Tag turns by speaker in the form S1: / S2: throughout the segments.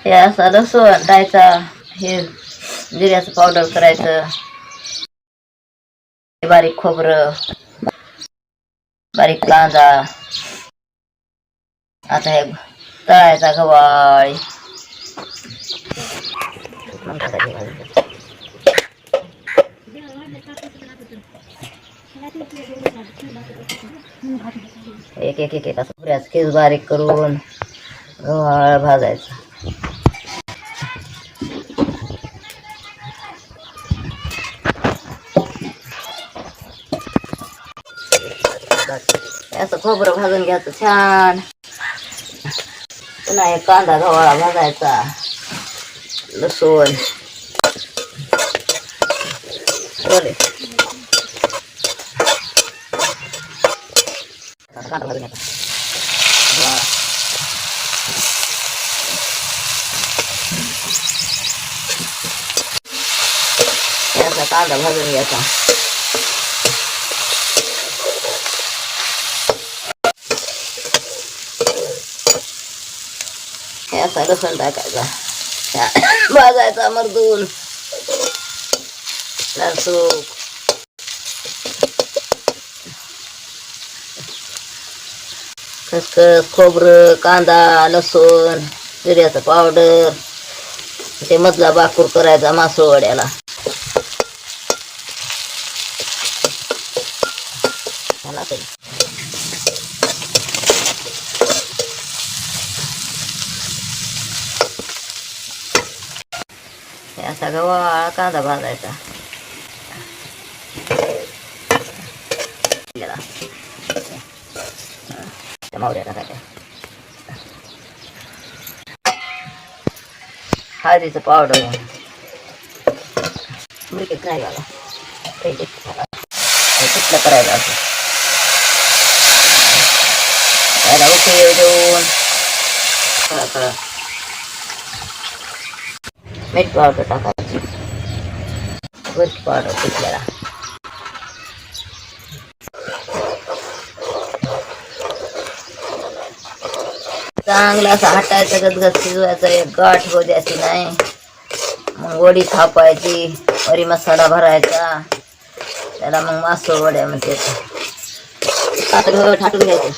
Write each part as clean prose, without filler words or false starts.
S1: हे असं लसूण टायचा, हे जिऱ्याचं पावडर करायचं, बारीक खोबरं, बारीक कांदा. आता हे तळायचा गवाळी. एक एक एक एक असं पुऱ्याच केस बारीक करून गव्हाळ भाजायचा. असं खोबरं भाजून घ्यायचं छान. पुन्हा एक कांदा गव्हाळा भाजायचा, लसूण कांदा भाजून घ्यायचा. याचा कांदा भाजून घ्यायचा. याचा लसूण टाकायचा, भाजायचा मर्दून लसूण. खसखस, खोबरं, कांदा, लसूण, जिऱ्याचं पावडर, ते मधला बाकूर करायचा मासवड्याला. असा गव्हाळा कांदा भाजायचा. मावड्या टाकायच्या, हळदीचं पावडर, मिरची नाही घाला, कुठलं करायचं असं. त्याला उकळी देऊन मीठ पावडर टाकायची, मिरची पावडर पिकलेला. चांगला असं हटायचं, गदगद शिजवायचं, एक गाठ होऊ द्यायची नाही. मग वडी थापायची, वरी मसाला भरायचा, त्याला मग मासोळ वड्या म्हणते. ठाटून घ्यायचं,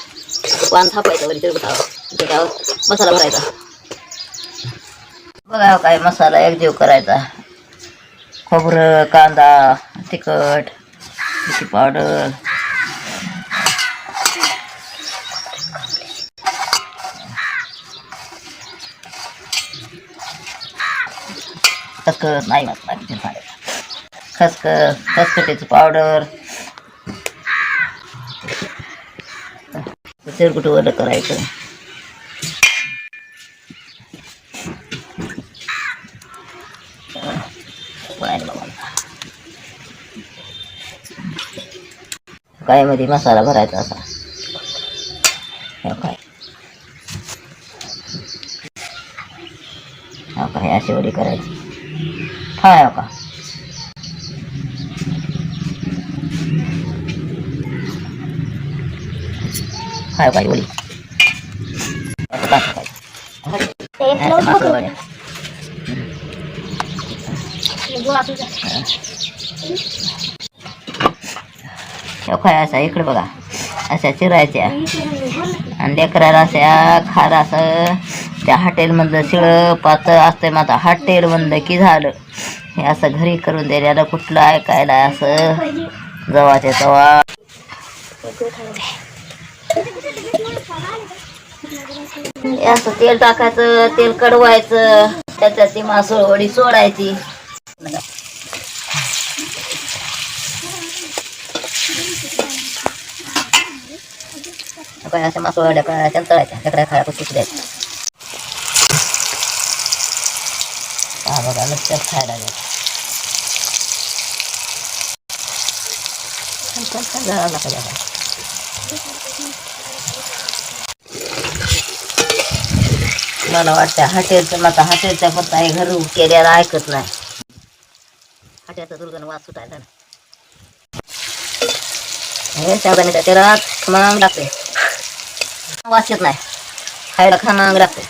S1: पान थापायचं, वरी त्याच्यावर मसाला भरायचा. बघा काय मसाला एकजीव करायचा. खोबरं, कांदा, तिखट, मिरची पावडर, खसखस नाही खसखस, खसखटीचं पावडर, चिरकुट वरं करायचं. काय मध्ये मसाला भरायचा असा. काय काय अशी वडी करायची. काय का काय काय वडी काय असा इकडे बघा, अशा चिरायच्या आणि लेकराला अशा खार असं. त्या हॉटेलमधलं शिळं पातळ असतंय, माझा हॉटेल म्हणलं की झालं. हे असं घरी करून द्यायला कुठलं ऐकायला असं जवाच्या तवा. असं तेल टाकायचं, तेल कडवायचं, त्याच्यात ती मासोळ वडी सोडायची. काय अशा मासोळ वड्या करायच्या, तळायच्या, लेकरा खायला कुठे द्यायचं. हा बघा नुसत्याच खायला द्यायचं. मला वाटतं हॉटेलचं, माझा हॉटेलच्या पत्ता हे घरी केल्याला ऐकत नाही. हॉटेलचा दुर्गण वास सुटायला ना. हे सावधानीच्या तेलात खमंग लागते, वास येत नाही, खायला खमंग लागते.